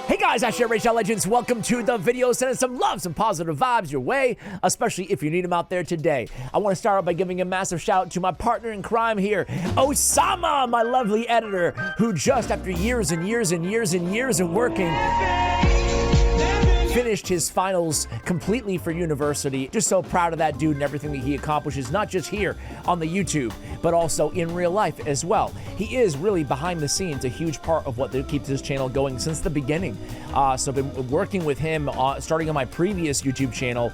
Hey guys, I share Rachel Legends. Welcome to the video. Sending some love, some positive vibes your way, especially if you need them out there today. I want to start out by giving a massive shout out to my partner in crime here, Osama, my lovely editor, who just after years and years and years and years of working, finished his finals completely for university. Just so proud of that dude and everything that he accomplishes, not just here on the YouTube, but also in real life as well. He is really behind the scenes a huge part of what keeps this channel going since the beginning. So I've been working with him starting on my previous YouTube channel,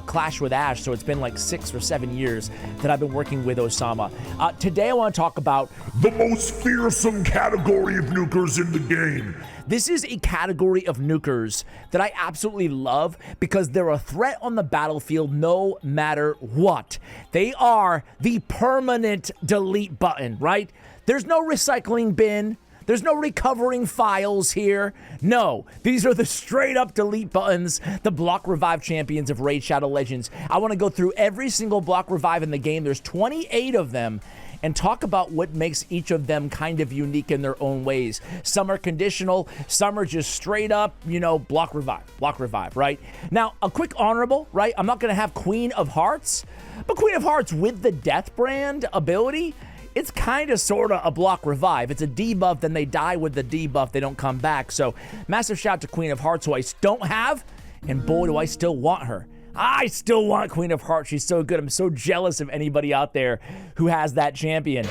Clash with Ash. So it's been like 6 or 7 years that I've been working with Osama. Today I want to talk about the most fearsome category of nukers in the game. This is a category of nukers that I absolutely love because they're a threat on the battlefield no matter what. They are the permanent delete button, right? There's no recycling bin. There's no recovering files here. No, these are the straight up delete buttons, the block revive champions of Raid Shadow Legends. I want to go through every single block revive in the game. There's 28 of them, and talk about what makes each of them kind of unique in their own ways. Some are conditional, some are just straight up, you know, block revive, right? Now, a quick honorable, right? I'm not gonna have Queen of Hearts, but Queen of Hearts with the Death Brand ability, it's kind of sort of a block revive. It's a debuff, then they die with the debuff, they don't come back. So massive shout to Queen of Hearts, who I don't have, and boy, do I still want her. I still want Queen of Hearts. She's so good. I'm so jealous of anybody out there who has that champion.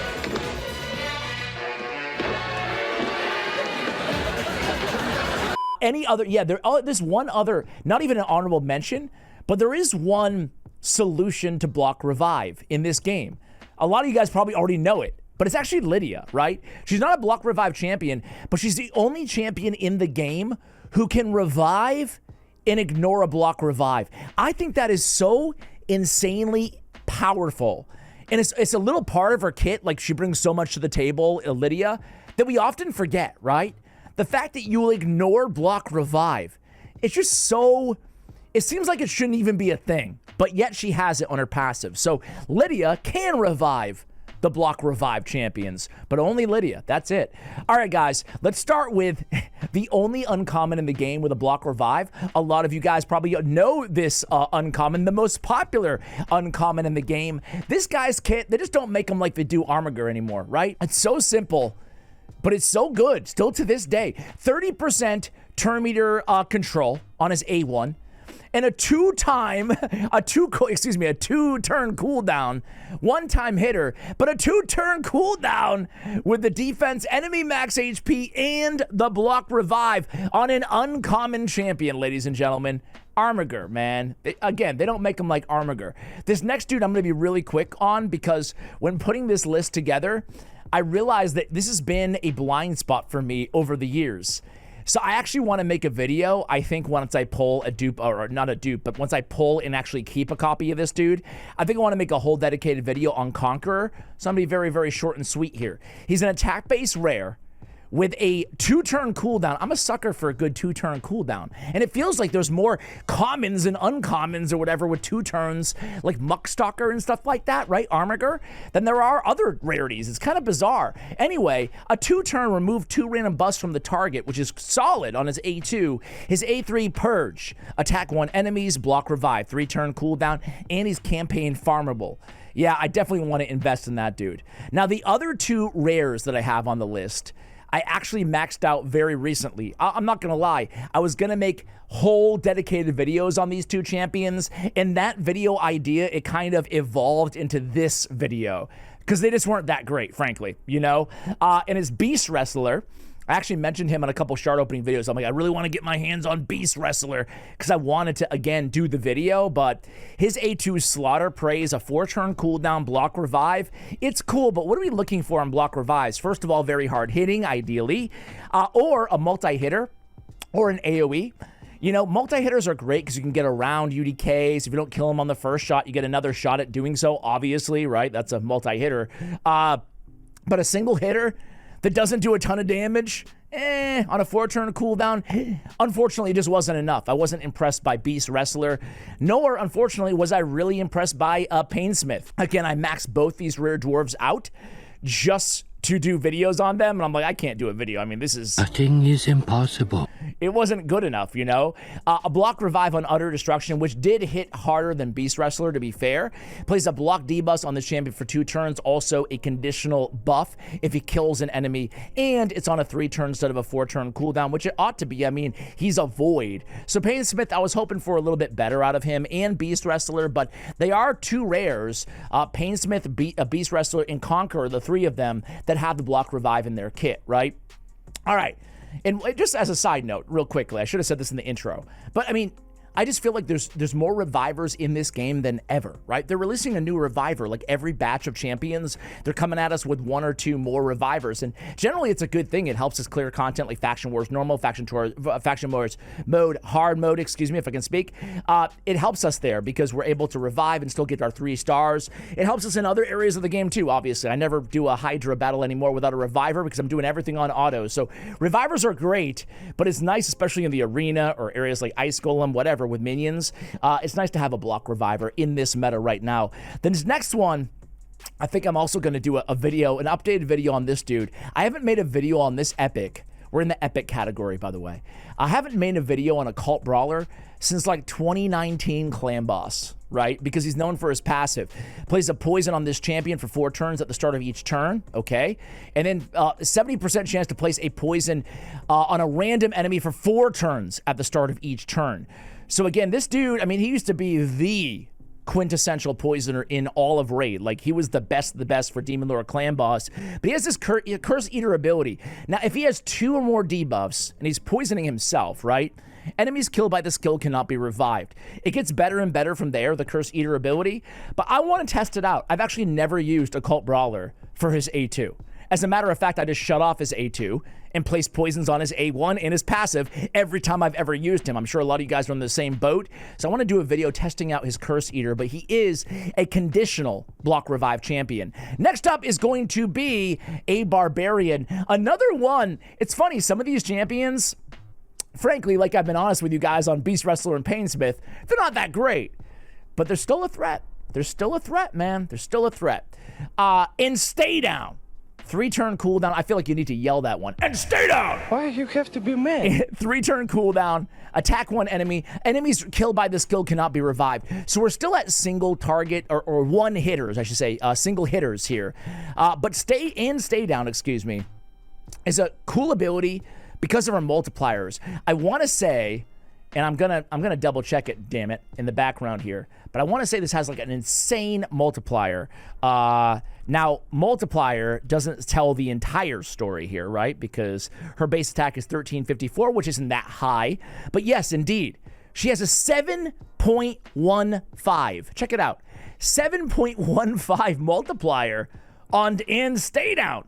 Any other, yeah, there's one other, not even an honorable mention, but there is one solution to block revive in this game. A lot of you guys probably already know it, but it's actually Lydia, right? She's not a block revive champion, but she's the only champion in the game who can revive and ignore a block revive. I think that is so insanely powerful. And it's a little part of her kit, like she brings so much to the table, Lydia, that we often forget, right? The fact that you will ignore block revive, it's just so, it seems like it shouldn't even be a thing, but yet she has it on her passive. So Lydia can revive the block revive champions, but only Lydia. That's it. All right, guys, let's start with the only uncommon in the game with a block revive. A lot of you guys probably know this uncommon, the most popular uncommon in the game. This guy's kit, they just don't make them like they do Armiger anymore, right? It's so simple, but it's so good still to this day. 30% turn meter control on his A1. And a two-turn cooldown, one-time hitter, but a 2-turn cooldown with the defense, enemy max HP, and the block revive on an uncommon champion, ladies and gentlemen. Armiger, man. Again, they don't make them like Armiger. This next dude I'm going to be really quick on because when putting this list together, I realized that this has been a blind spot for me over the years. So I actually want to make a video, I think once I pull a dupe, or not a dupe, but once I pull and actually keep a copy of this dude, I think I want to make a whole dedicated video on Conqueror. So I'm going to be very, very short and sweet here. He's an attack-based rare with a 2-turn cooldown. I'm a sucker for a good 2-turn cooldown. And it feels like there's more commons and uncommons or whatever with 2 turns, like Muckstalker and stuff like that, right? Armiger, than there are other rarities. It's kind of bizarre. Anyway, a 2-turn remove 2 random buffs from the target, which is solid on his A2. His A3 purge, attack 1 enemies, block revive, 3-turn cooldown, and he's campaign farmable. Yeah, I definitely want to invest in that dude. Now, the other 2 rares that I have on the list, I actually maxed out very recently. I'm not gonna lie, I was gonna make whole dedicated videos on these 2 champions, and that video idea, it kind of evolved into this video because they just weren't that great, frankly, you know? And his Beast Wrestler, I actually mentioned him on a couple shard opening videos. I'm like, I really want to get my hands on Beast Wrestler because I wanted to, again, do the video, but his A2 Slaughter Praise, a 4-turn cooldown block revive. It's cool, but what are we looking for on block revives? First of all, very hard hitting, ideally, or a multi-hitter or an AoE. You know, multi-hitters are great because you can get around UDKs. If you don't kill them on the first shot, you get another shot at doing so, obviously, right? That's a multi-hitter. But a single hitter that doesn't do a ton of damage, on a 4-turn cooldown, unfortunately, it just wasn't enough. I wasn't impressed by Beast Wrestler, nor, unfortunately, was I really impressed by Painsmith. Again, I maxed both these rare dwarves out just to do videos on them, and I'm like, I can't do a video. I mean, this is... Nothing is impossible. It wasn't good enough, you know? A block revive on Utter Destruction, which did hit harder than Beast Wrestler, to be fair. Plays a block debuff on this champion for 2 turns, also a conditional buff if he kills an enemy, and it's on a 3-turn instead of a 4-turn cooldown, which it ought to be. I mean, he's a void. So Painsmith, I was hoping for a little bit better out of him, and Beast Wrestler, but they are 2 rares, Painsmith, Beast Wrestler, and Conqueror, the 3 of them, that have the block revive in their kit, right? All right. And just as a side note, real quickly, I should have said this in the intro, but I mean, I just feel like there's more revivers in this game than ever, right? They're releasing a new reviver like every batch of champions. They're coming at us with 1 or 2 more revivers, and generally it's a good thing. It helps us clear content like Faction Wars Normal, Faction Wars Mode, Hard Mode, excuse me if I can speak. It helps us there because we're able to revive and still get our 3 stars. It helps us in other areas of the game too, obviously. I never do a Hydra battle anymore without a reviver because I'm doing everything on auto. So revivers are great, but it's nice, especially in the arena or areas like Ice Golem, whatever, with minions. It's nice to have a block reviver in this meta right now. Then this next one, I think I'm also going to do a video, an updated video on this dude. I haven't made a video on this epic. We're in the epic category, by the way. I haven't made a video on a cult brawler since like 2019 Clan Boss, right? Because he's known for his passive. Plays a poison on this champion for 4 turns at the start of each turn, okay? And then 70% chance to place a poison on a random enemy for 4 turns at the start of each turn. So again, this dude, I mean, he used to be the quintessential poisoner in all of Raid. Like, he was the best of the best for Demon Lord Clan Boss. But he has this Curse Eater ability. Now, if he has 2 or more debuffs, and he's poisoning himself, right? Enemies killed by the skill cannot be revived. It gets better and better from there, the Curse Eater ability. But I want to test it out. I've actually never used a Cult Brawler for his A2. As a matter of fact, I just shut off his A2 and placed poisons on his A1 and his passive every time I've ever used him. I'm sure a lot of you guys are in the same boat. So I want to do a video testing out his Curse Eater, but he is a conditional block revive champion. Next up is going to be a Barbarian. Another one. It's funny, some of these champions, frankly, like I've been honest with you guys on Beast Wrestler and Painsmith, they're not that great, but they're still a threat. They're still a threat, man. They're still a threat. And stay down. 3-turn cooldown. I feel like you need to yell that one. And stay down! Why you have to be mad? 3-turn cooldown. Attack 1 enemy. Enemies killed by the skill cannot be revived. So we're still at single target, or 1 hitters, I should say. Single hitters here. But stay down, excuse me, is a cool ability because of our multipliers. I want to say, and I'm gonna double check it, damn it, in the background here. But I want to say this has like an insane multiplier. Now, multiplier doesn't tell the entire story here, right? Because her base attack is 1354, which isn't that high. But yes, indeed, she has a 7.15. Check it out, 7.15 multiplier on and stay down.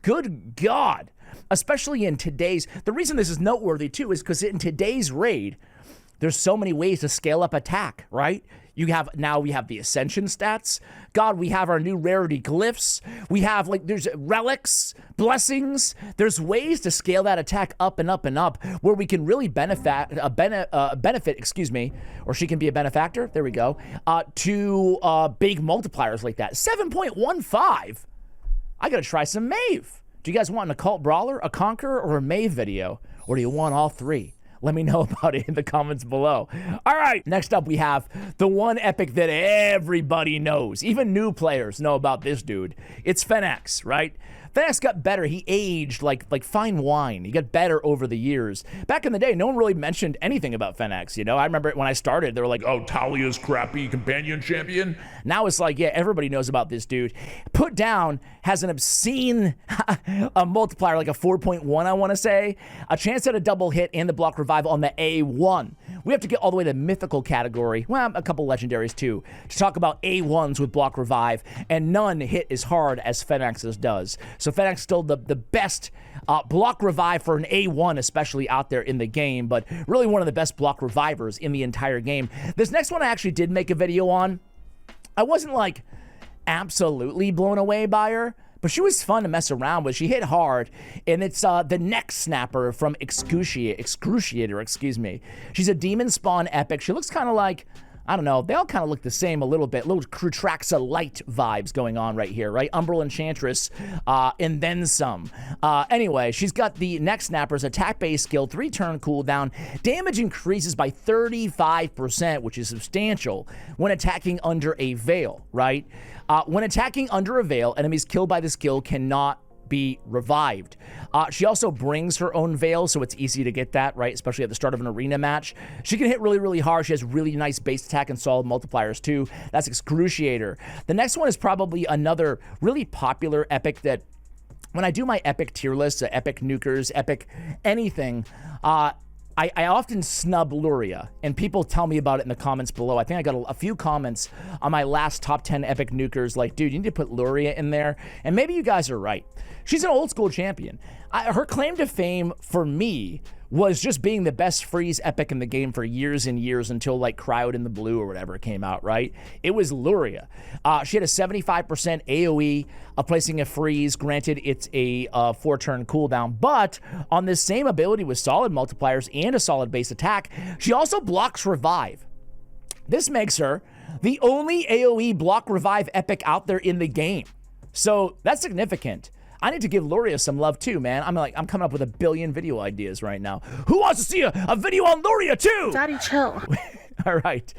Good God. Especially in today's, the reason this is noteworthy too is because in today's raid, there's so many ways to scale up attack, right? We have the Ascension stats. God, we have our new rarity glyphs. We have there's relics, blessings. There's ways to scale that attack up and up and up where we can really benefit, excuse me, or she can be a benefactor. There we go. To big multipliers like that. 7.15. I gotta try some Mave. Do you guys want an Occult Brawler, a Conqueror, or a Mave video? Or do you want all 3? Let me know about it in the comments below. All right, next up we have the one epic that everybody knows. Even new players know about this dude. It's Fennex, right? Fennex got better. He aged like fine wine. He got better over the years. Back in the day, no one really mentioned anything about Fennex, you know? I remember when I started, they were like, oh, Talia's crappy companion champion. now it's like, yeah, everybody knows about this dude. Put Down has an obscene a multiplier, like a 4.1, I want to say. A chance at a double hit and the block revive on the A1. We have to get all the way to mythical category, well, a couple legendaries too, to talk about A1s with block revive, and none hit as hard as Fennex's does. So Fennex still the best block revive for an A1, especially out there in the game, but really one of the best block revivers in the entire game. This next one I actually did make a video on. I wasn't like absolutely blown away by her, but she was fun to mess around with. She hit hard, and it's the neck snapper from Excruciator, excuse me. She's a demon spawn epic. She looks kind of like, I don't know, they all kind of look the same a little bit. Little Crutraxa light vibes going on right here, right? Umbral Enchantress, and then some. Anyway, she's got the neck snapper's attack-based skill, 3-turn cooldown. Damage increases by 35%, which is substantial when attacking under a veil, right? When attacking under a veil, enemies killed by the skill cannot be revived. She also brings her own veil, so it's easy to get that, right? Especially at the start of an arena match. She can hit really, really hard. She has really nice base attack and solid multipliers too. That's Excruciator. The next one is probably another really popular epic that when I do my epic tier list, epic nukers, epic anything, I often snub Lydia, and people tell me about it in the comments below. I think I got a few comments on my last top 10 epic nukers like, dude, you need to put Lydia in there. And maybe you guys are right. She's an old school champion. Her claim to fame for me was just being the best freeze epic in the game for years and years until like Crowd in the Blue or whatever came out, right? It was Lydia. She had a 75% AoE of placing a freeze. Granted, it's a 4-turn cooldown, but on this same ability with solid multipliers and a solid base attack, she also blocks revive. This makes her the only AoE block revive epic out there in the game. So that's significant. I need to give Lydia some love too, man. I'm coming up with a billion video ideas right now. Who wants to see a video on Lydia too? Daddy, chill. All right.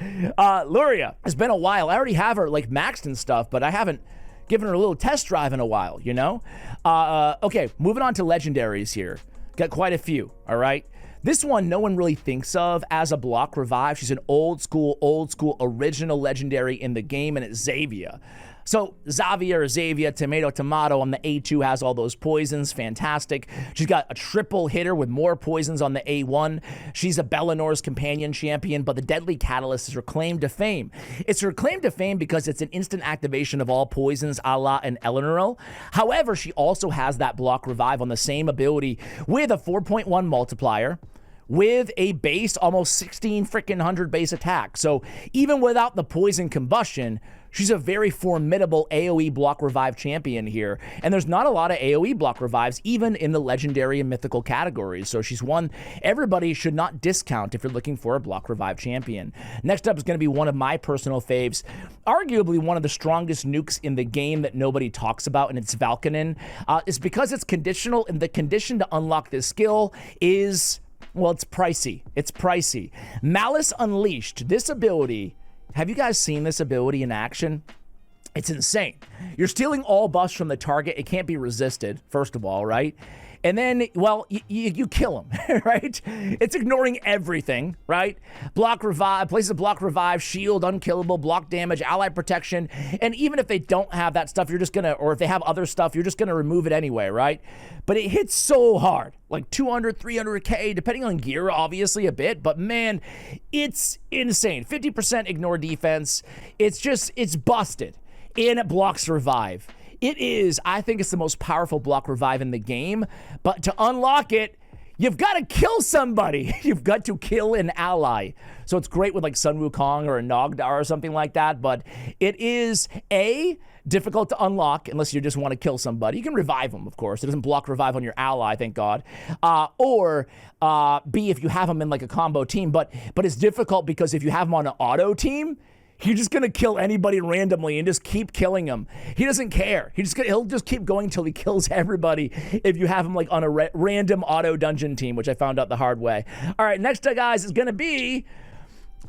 Lydia, it's been a while. I already have her like maxed and stuff, but I haven't given her a little test drive in a while, you know? Okay, moving on to legendaries here. Got quite a few, all right? This one no one really thinks of as a block revive. She's an old school original legendary in the game, and it's Xavia. So Xavia or Xavia, tomato on the A2 has all those poisons. Fantastic. She's got a triple hitter with more poisons on the A1. She's a Bellinor's companion champion, but the Deadly Catalyst is her claim to fame. It's her claim to fame because it's an instant activation of all poisons a la an Eleanor. However, she also has that block revive on the same ability with a 4.1 multiplier, with a base almost 1,600 base attack. So even without the poison combustion, she's a very formidable AoE block revive champion here. And there's not a lot of AoE block revives, even in the legendary and mythical categories. So she's one everybody should not discount if you're looking for a block revive champion. Next up is going to be one of my personal faves, arguably one of the strongest nukes in the game that nobody talks about, and it's Vulcanon. It's because it's conditional, and the condition to unlock this skill is, well, it's pricey. It's pricey. Malice Unleashed. This ability, have you guys seen this ability in action? It's insane. You're stealing all buffs from the target. It can't be resisted, first of all, right? And then, well, you kill him, right? It's ignoring everything, right? Block revive, places block revive, shield, unkillable, block damage, ally protection. And even if they don't have that stuff, you're just gonna, or if they have other stuff, you're just gonna remove it anyway, right? But it hits so hard, like 200, 300K, depending on gear, obviously a bit, but man, it's insane. 50% ignore defense. It's busted. And it blocks revive. It is, I think it's the most powerful block revive in the game, but to unlock it, you've got to kill somebody. You've got to kill an ally. So it's great with like Sun Wukong or a Nogdar or something like that, but it is difficult to unlock unless you just want to kill somebody. You can revive them, of course. It doesn't block revive on your ally, thank God. Or B, if you have them in like a combo team, but it's difficult because if you have them on an auto team, you're just going to kill anybody randomly and just keep killing him. He doesn't care. He'll just keep going until he kills everybody if you have him like on a random auto dungeon team, which I found out the hard way. All right, next up, guys, is going to be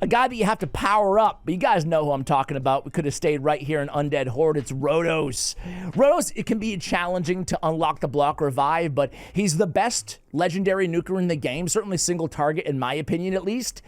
a guy that you have to power up. But you guys know who I'm talking about. We could have stayed right here in Undead Horde. It's Rotos. Rotos, it can be challenging to unlock the block revive, but he's the best legendary nuker in the game, certainly single target in my opinion at least.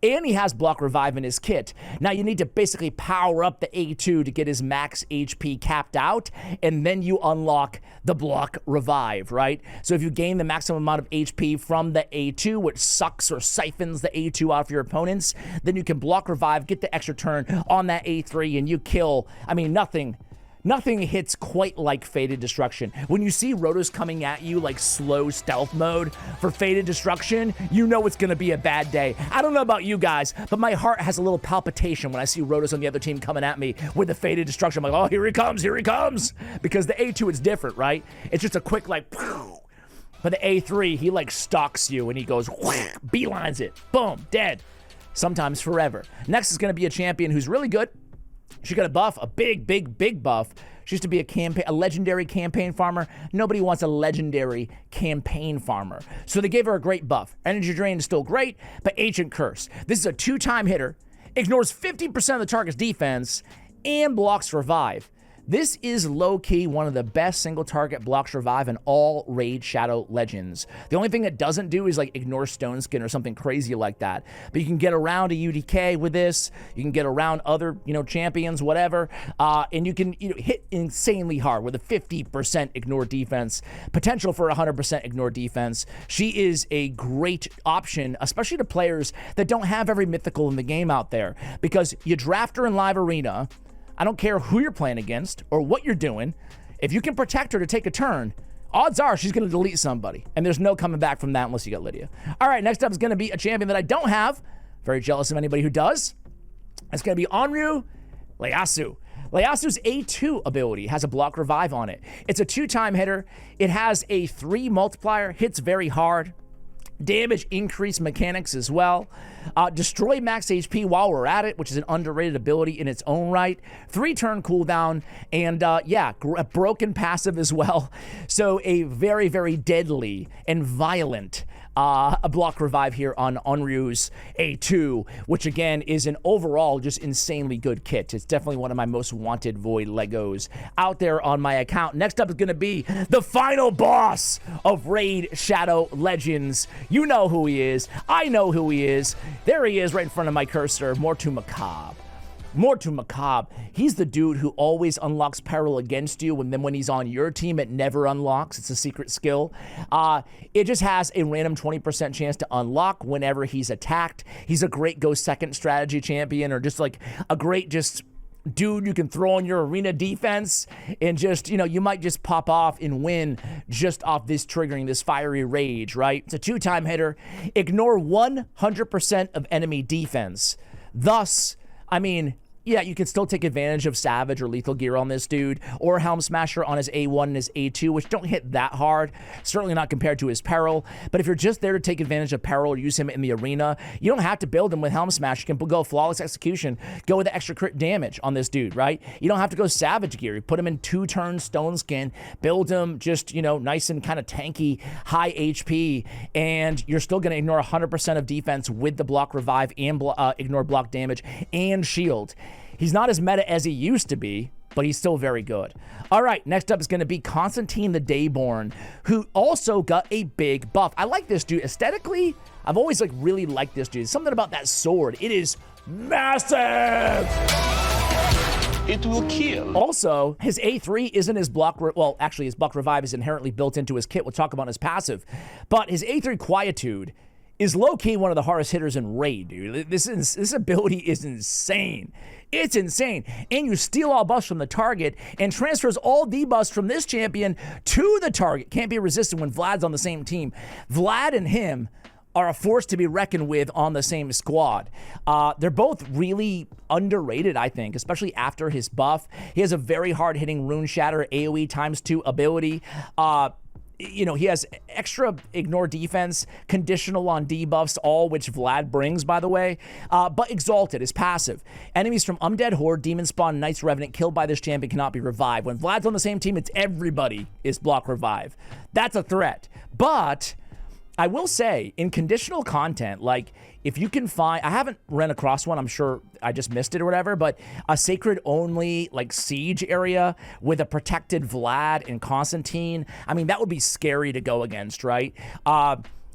And he has block revive in his kit. Now you need to basically power up the A2 to get his max HP capped out, and then you unlock the block revive, right? So if you gain the maximum amount of HP from the A2, which sucks or siphons the A2 out of your opponents, then you can block revive, get the extra turn on that A3, and you kill, I mean, nothing Nothing hits quite like Fated Destruction. When you see Rotos coming at you like slow stealth mode for Fated Destruction, you know it's going to be a bad day. I don't know about you guys, but my heart has a little palpitation when I see Rotos on the other team coming at me with the Fated Destruction. I'm like, oh, here he comes, here he comes. Because the A2 is different, right? It's just a quick like, but the A3, he like stalks you and he goes, beelines it, boom, dead. Sometimes forever. Next is going to be a champion who's really good. She got a buff, a big buff. She used to be a legendary campaign farmer. Nobody wants a legendary campaign farmer. So they gave her a great buff. Energy Drain is still great, but Ancient Curse. This is a 2-time hitter, ignores 50% of the target's defense, and blocks Revive. This is low-key one of the best single-target blocks Revive in all Raid Shadow Legends. The only thing it doesn't do is like ignore Stone Skin or something crazy like that. But you can get around a UDK with this. You can get around other, champions, whatever. And you can hit insanely hard with a 50% ignore defense, potential for 100% ignore defense. She is a great option, especially to players that don't have every mythical in the game out there. Because you draft her in live arena. I don't care who you're playing against or what you're doing. If you can protect her to take a turn, odds are she's going to delete somebody. And there's no coming back from that unless you got Lydia. All right, next up is going to be a champion that I don't have. Very jealous of anybody who does. It's going to be Enri Ieyasu. Ieyasu's A2 ability has a block revive on it. It's a 2-time hitter. It has a 3 multiplier, hits very hard. Damage increase mechanics as well. Destroy max HP while we're at it, which is an underrated ability in its own right. 3-turn cooldown, and a broken passive as well. So a very, very deadly and violent a block revive here on Enri's A2, which again is an overall just insanely good kit. It's definitely one of my most wanted Void Legos out there on my account. Next up is going to be the final boss of Raid Shadow Legends. You know who he is. I know who he is. There he is right in front of my cursor, Mortu Macakob. Mortu Macakob, he's the dude who always unlocks peril against you, and then when he's on your team, it never unlocks. It's a secret skill. It just has a random 20% chance to unlock whenever he's attacked. He's a great go second strategy champion, or just like a great dude you can throw on your arena defense, and just, you might just pop off and win just off this triggering this fiery rage, right? It's a 2-time hitter. Ignore 100% of enemy defense. Thus, yeah, you can still take advantage of Savage or Lethal Gear on this dude, or Helm Smasher on his A1 and his A2, which don't hit that hard, certainly not compared to his Peril. But if you're just there to take advantage of Peril or use him in the arena, you don't have to build him with Helm Smash. You can go Flawless Execution, go with the extra crit damage on this dude, right? You don't have to go Savage Gear. You put him in 2-turn Stone Skin, build him just, nice and kind of tanky, high HP, and you're still going to ignore 100% of defense with the block revive and ignore block damage and shield. He's not as meta as he used to be, but he's still very good. All right, next up is going to be Constantine the Dayborn, who also got a big buff. I like this dude. Aesthetically, I've always really liked this dude. Something about that sword. It is massive. It will kill. Also, his A3 isn't his block... Well, actually, his block revive is inherently built into his kit. We'll talk about his passive. But his A3 Quietude is low-key one of the hardest hitters in Raid, dude. This ability is insane. It's insane. And you steal all buffs from the target and transfers all debuffs from this champion to the target. Can't be resisted when Vlad's on the same team. Vlad and him are a force to be reckoned with on the same squad. They're both really underrated, I think, especially after his buff. He has a very hard-hitting Rune Shatter AoE ×2 ability. He has extra ignore defense, conditional on debuffs, all which Vlad brings, by the way. But Exalted is passive. Enemies from Undead Horde, Demon Spawn, Knights Revenant killed by this champion cannot be revived. When Vlad's on the same team, it's everybody is block revive. That's a threat. But I will say, in conditional content, if you can find, I haven't run across one, I'm sure I just missed it or whatever, but a sacred only siege area with a protected Vlad and Constantine, that would be scary to go against, right?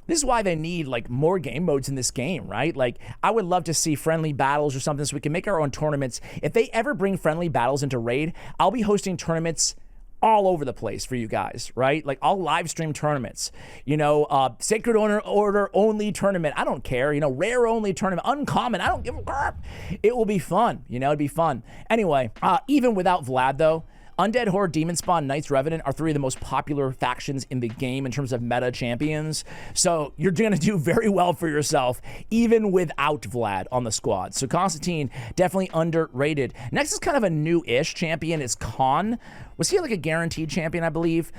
This is why they need more game modes in this game, right? I would love to see friendly battles or something so we can make our own tournaments. If they ever bring friendly battles into Raid, I'll be hosting tournaments all over the place for you guys, right? I'll live stream tournaments, Sacred Order only tournament. I don't care, rare only tournament, uncommon. I don't give a crap. It will be fun, it'd be fun. Anyway, even without Vlad though, Undead Horde, Demon Spawn, Knights Revenant are 3 of the most popular factions in the game in terms of meta champions. So you're going to do very well for yourself, even without Vlad on the squad. So Constantine, definitely underrated. Next is kind of a new-ish champion. It's Khan. Was he like a guaranteed champion, I believe?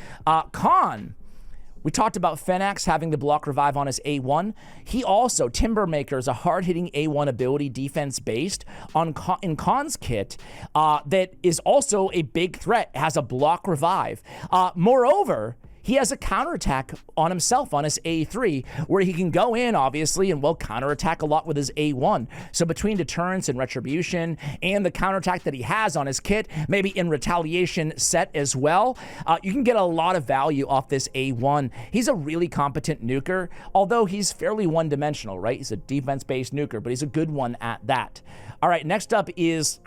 Khan. We talked about Fenax having the block revive on his A1. He also, Timbermaker, is a hard-hitting A1 ability, defense-based, in Khan's kit that is also a big threat, has a block revive. Moreover, he has a counterattack on himself on his A3, where he can go in, obviously, and will counterattack a lot with his A1. So between Deterrence and Retribution and the counterattack that he has on his kit, maybe in Retaliation set as well, you can get a lot of value off this A1. He's a really competent nuker, although he's fairly one-dimensional, right? He's a defense-based nuker, but he's a good one at that. All right, next up is,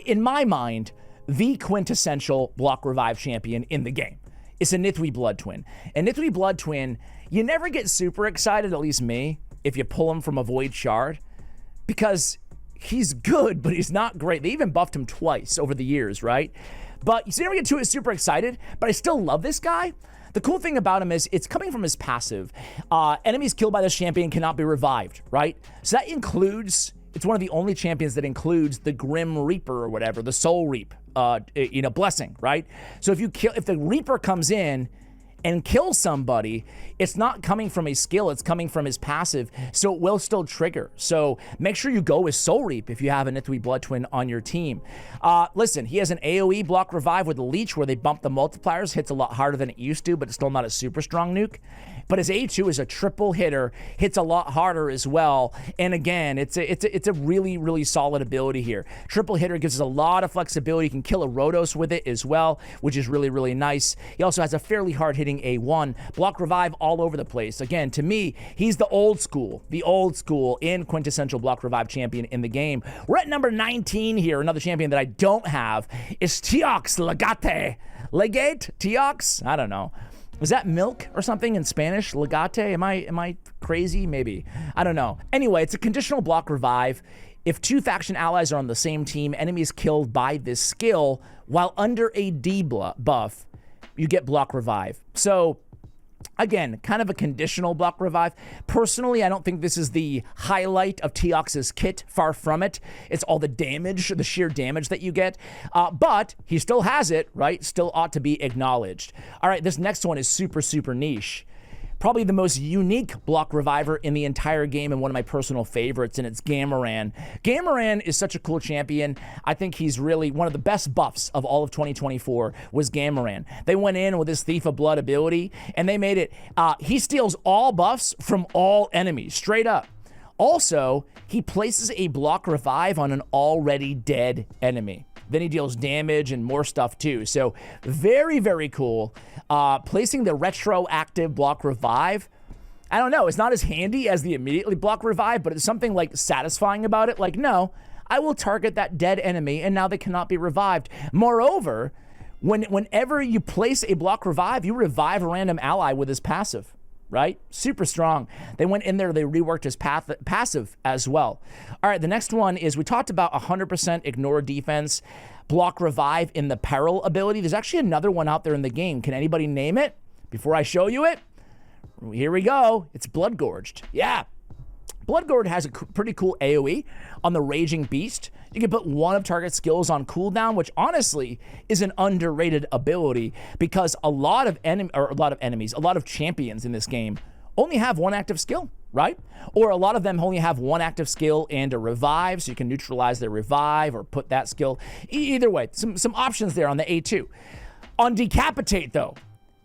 in my mind, the quintessential block revive champion in the game. It's a Nithwe Blood Twin. And Nithwe Blood Twin, you never get super excited, at least me, if you pull him from a Void Shard, because he's good, but he's not great. They even buffed him twice over the years, right? But you never get super excited, but I still love this guy. The cool thing about him is it's coming from his passive. Enemies killed by this champion cannot be revived, right? So that includes, it's one of the only champions that includes the Grim Reaper or whatever, the Soul Reap. Blessing, right? So if the Reaper comes in and kills somebody, it's not coming from a skill, it's coming from his passive, so it will still trigger. So make sure you go with Soul Reap if you have a Nithwe Blood Twin on your team. Listen, he has an AoE block revive with Leech where they bump the multipliers, hits a lot harder than it used to, but it's still not a super strong nuke. But his A2 is a triple hitter, hits a lot harder as well. And again, it's a really, really solid ability here. Triple hitter gives us a lot of flexibility. You can kill a Rotos with it as well, which is really, really nice. He also has a fairly hard-hitting A1. Block revive all over the place. Again, to me, he's the old school and quintessential block revive champion in the game. We're at number 19 here. Another champion that I don't have is Teiox Legate. Legate? Teiox? I don't know. Was that milk or something in Spanish? Legate? Am I crazy? Maybe. I don't know. Anyway, it's a conditional block revive. If 2 faction allies are on the same team, enemies killed by this skill while under a debuff, you get block revive. So again, kind of a conditional block revive. Personally, I don't think this is the highlight of Teiox's kit. Far from it. It's all the damage, the sheer damage that you get. But he still has it, right? Still ought to be acknowledged. All right, this next one is super, super niche. Probably the most unique block reviver in the entire game and one of my personal favorites, and it's Gamaran. Gamaran is such a cool champion. I think he's really one of the best buffs of all of 2024 was Gamaran. They went in with his Thief of Blood ability, and they made it, he steals all buffs from all enemies, straight up. Also, he places a block revive on an already dead enemy. Then he deals damage and more stuff too. So very, very cool. Placing the retroactive block revive, I don't know, it's not as handy as the immediately block revive, but it's something like satisfying about it. Like, no, I will target that dead enemy and now they cannot be revived. Moreover, whenever you place a block revive, you revive a random ally with his passive. Right? Super strong. They went in there, they reworked his passive as well. All right, the next one is we talked about 100% ignore defense, block revive in the peril ability. There's actually another one out there in the game. Can anybody name it before I show you it? Here we go. It's Blood Gorged. Yeah. Blood Gorge has a pretty cool AoE on the Raging Beast. You can put one of target skills on cooldown, which honestly is an underrated ability because a lot of champions in this game only have one active skill, right? Or a lot of them only have one active skill and a revive, so you can neutralize their revive or put that skill. Either way, some options there on the A2. On Decapitate, though,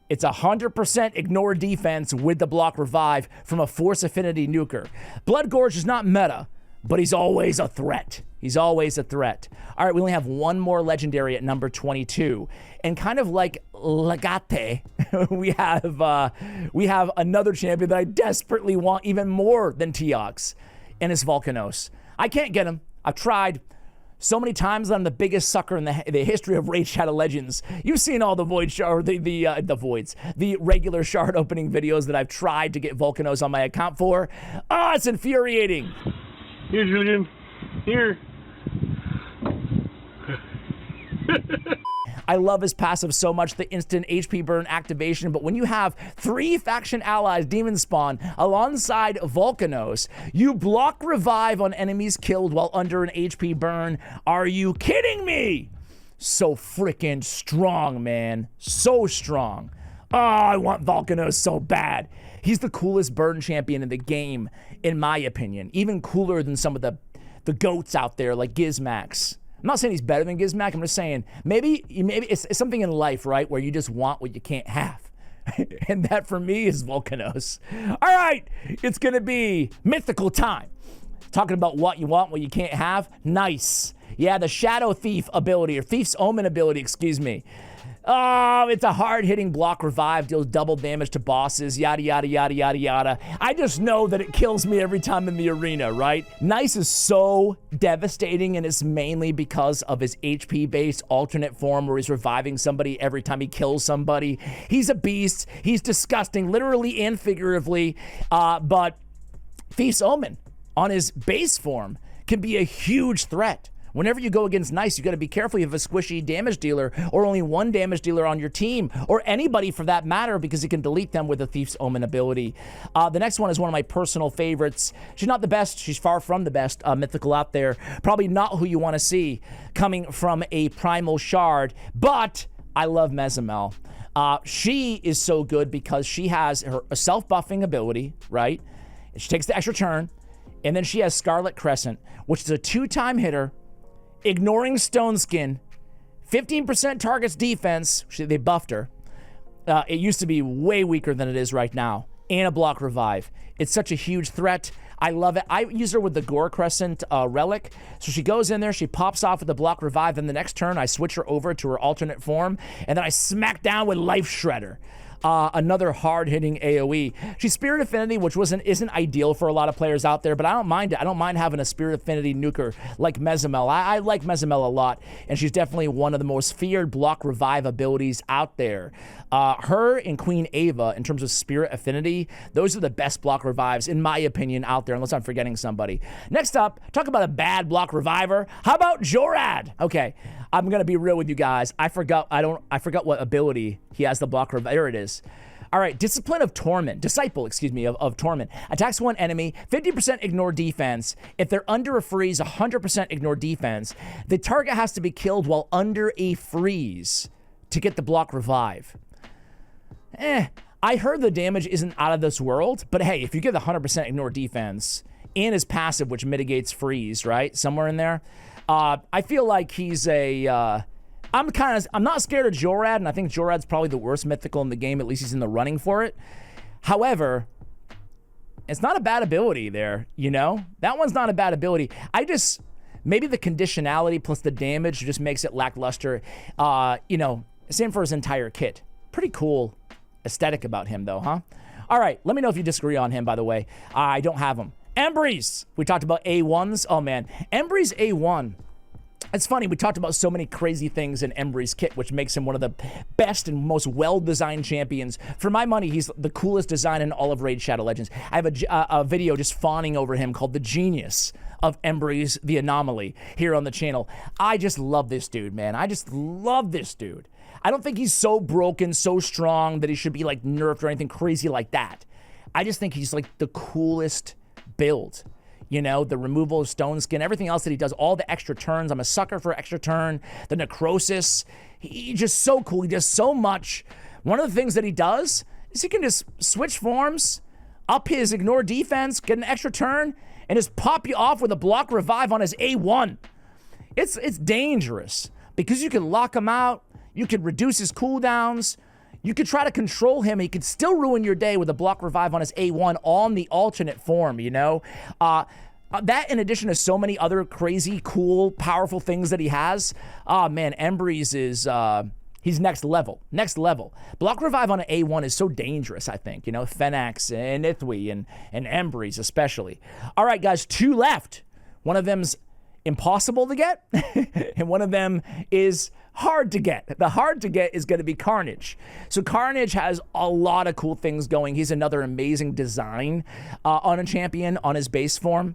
it's 100% ignore defense with the block revive from a Force Affinity nuker. Blood Gorge is not meta, but he's always a threat. He's always a threat. All right, we only have one more legendary at number 22. And kind of like Legate, we have another champion that I desperately want even more than Teiox, and it's Vulcanos. I can't get him. I've tried so many times that I'm the biggest sucker in the history of Raid Shadow Legends. You've seen all the void shard, the regular shard opening videos that I've tried to get Vulcanos on my account for. Ah, it's infuriating. Here, Julian. Here. I love his passive so much, the instant HP burn activation. But when you have 3 faction allies demon spawn alongside Vulcanos, you block revive on enemies killed while under an HP burn. Are you kidding me? So freaking strong, man. So strong. Oh, I want Vulcanos so bad. He's the coolest burn champion in the game, in my opinion. Even cooler than some of the goats out there like Gizmax. I'm not saying he's better than Gizmax. I'm just saying maybe it's something in life, right, where you just want what you can't have. And that for me is Vulcanos. All right, it's going to be mythical time. Talking about what you want, what you can't have. Nice. Yeah, the Shadow Thief ability, or Thief's Omen ability, excuse me. Oh, it's a hard-hitting block revive, deals double damage to bosses, yada, yada, yada, yada, yada. I just know that it kills me every time in the arena, right? Nice is so devastating, and it's mainly because of his HP-based alternate form where he's reviving somebody every time he kills somebody. He's a beast. He's disgusting, literally and figuratively, but Thief's Omen on his base form can be a huge threat. Whenever you go against Nice, you got to be careful you have a squishy damage dealer or only one damage dealer on your team, or anybody for that matter, because you can delete them with a Thief's Omen ability. The next one is one of my personal favorites. She's not the best. She's far from the best mythical out there. Probably not who you want to see coming from a Primal Shard, but I love Mezamel. She is so good because she has a self-buffing ability, right? She takes the extra turn, and then she has Scarlet Crescent, which is a 2-time hitter, ignoring Stone Skin, 15% targets defense. They buffed her. It used to be way weaker than it is right now. And a block revive. It's such a huge threat. I love it. I use her with the Gore Crescent relic. So she goes in there, she pops off with the block revive. Then the next turn, I switch her over to her alternate form. And then I smack down with Life Shredder. Another hard-hitting AoE. She's Spirit Affinity, which isn't ideal for a lot of players out there, but I don't mind it. I don't mind having a Spirit Affinity nuker like Mezamel. I like Mezamel a lot, and she's definitely one of the most feared block revive abilities out there. Her and Queen Ava, in terms of Spirit Affinity, those are the best block revives, in my opinion, out there, unless I'm forgetting somebody. Next up, talk about a bad block reviver. How about Jorad? Okay, I'm gonna be real with you guys. I forgot what ability he has the block revive. There it is. All right, Disciple of Torment, of Torment. Attacks one enemy, 50% ignore defense. If they're under a freeze, 100% ignore defense. The target has to be killed while under a freeze to get the block revive. I heard the damage isn't out of this world, but hey, if you get the 100% ignore defense and his passive, which mitigates freeze, right? Somewhere in there. I feel like he's a... I'm not scared of Jorad, and I think Jorad's probably the worst mythical in the game. At least he's in the running for it. However, it's not a bad ability there, you know? That one's not a bad ability. Maybe the conditionality plus the damage just makes it lackluster. Same for his entire kit. Pretty cool aesthetic about him, though, huh? All right, let me know if you disagree on him, by the way. I don't have him. Embry's. We talked about A1s. Oh, man. Embry's A1. It's funny, we talked about so many crazy things in Embry's kit, which makes him one of the best and most well-designed champions. For my money, he's the coolest design in all of Raid Shadow Legends. I have a video just fawning over him called The Genius of Embry's The Anomaly here on the channel. I just love this dude, man. I just love this dude. I don't think he's so broken, so strong that he should be like nerfed or anything crazy like that. I just think he's like the coolest build. You know, the removal of Stone Skin, everything else that he does, all the extra turns. I'm a sucker for extra turn. The necrosis. He's just so cool. He does so much. One of the things that he does is he can just switch forms, up his ignore defense, get an extra turn, and just pop you off with a block revive on his A1. It's dangerous because you can lock him out. You can reduce his cooldowns. You could try to control him. He could still ruin your day with a block revive on his A1 on the alternate form, you know? That, in addition to so many other crazy, cool, powerful things that he has, man, Embry's is, he's next level. Next level. Block revive on an A1 is so dangerous, I think, you know? Fenax and Nithwe and Embry's especially. All right, guys, 2 left. One of them's impossible to get, and one of them is hard to get. The hard to get is going to be Carnage. So Carnage has a lot of cool things going. He's another amazing design on a champion on his base form.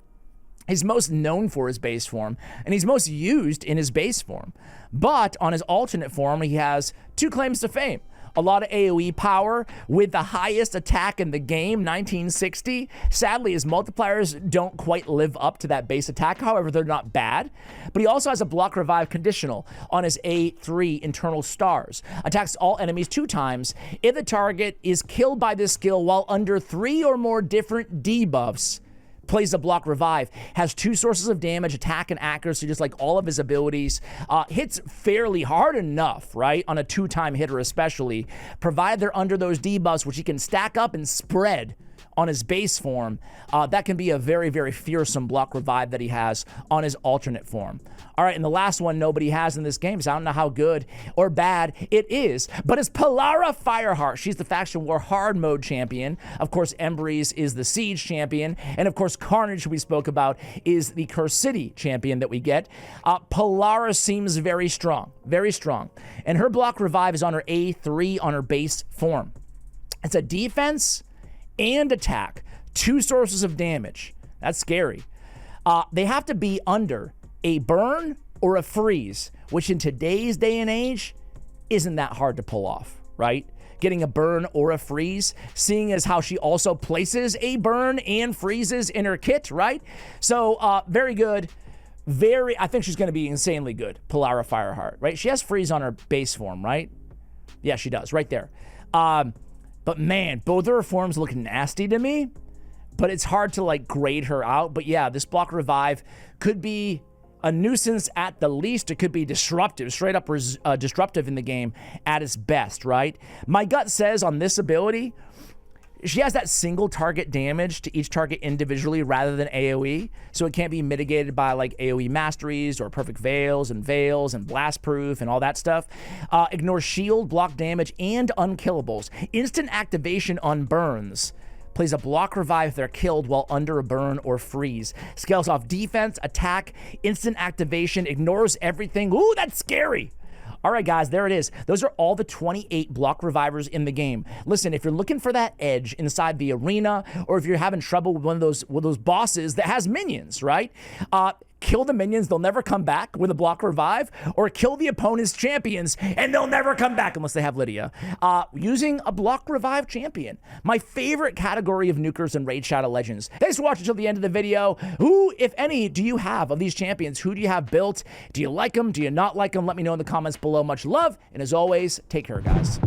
He's most known for his base form, and he's most used in his base form. But on his alternate form, he has 2 claims to fame. A lot of AoE power with the highest attack in the game, 1960. Sadly, his multipliers don't quite live up to that base attack. However, they're not bad. But he also has a block revive conditional on his A3 internal stars. Attacks all enemies 2 times if the target is killed by this skill while under 3 or more different debuffs. Plays a block revive, has 2 sources of damage, attack and accuracy, just like all of his abilities. Hits fairly hard enough, right? On a 2-time hitter especially, provided they're under those debuffs, which he can stack up and spread on his base form. That can be a very, very fearsome block revive that he has on his alternate form. All right, and the last one nobody has in this game, so I don't know how good or bad it is, but it's Polara Fireheart. She's the Faction War Hard Mode champion. Of course, Embry's is the Siege champion, and of course, Carnage, we spoke about, is the Curse City champion that we get. Polara seems very strong, and her block revive is on her A3 on her base form. It's a defense and attack, 2 sources of damage. That's scary. They have to be under a burn or a freeze, which in today's day and age isn't that hard to pull off, right? Getting a burn or a freeze, seeing as how she also places a burn and freezes in her kit, right? So very good. I think she's going to be insanely good, Polara Fireheart, right? She has freeze on her base form, right? Yeah, she does, right there. But man, both of her forms look nasty to me, but it's hard to like grade her out. But yeah, this block revive could be a nuisance at the least. It could be disruptive, straight up disruptive in the game at its best, right? My gut says on this ability, she has that single target damage to each target individually rather than AoE, so it can't be mitigated by like AoE masteries or perfect veils and blast proof and all that stuff. Ignores shield, block damage, and unkillables. Instant activation on burns. Plays a block revive if they're killed while under a burn or freeze. Scales off defense, attack, instant activation, ignores everything. Ooh, that's scary. All right, guys, there it is. Those are all the 28 block revivers in the game. Listen, if you're looking for that edge inside the arena, or if you're having trouble with one of those bosses that has minions, right? Kill the minions, they'll never come back with a block revive, or kill the opponent's champions, and they'll never come back unless they have Lydia. Using a block revive champion. My favorite category of nukers and Raid Shadow Legends. Thanks for watching until the end of the video. Who, if any, do you have of these champions? Who do you have built? Do you like them? Do you not like them? Let me know in the comments below. Much love, and as always, take care, guys.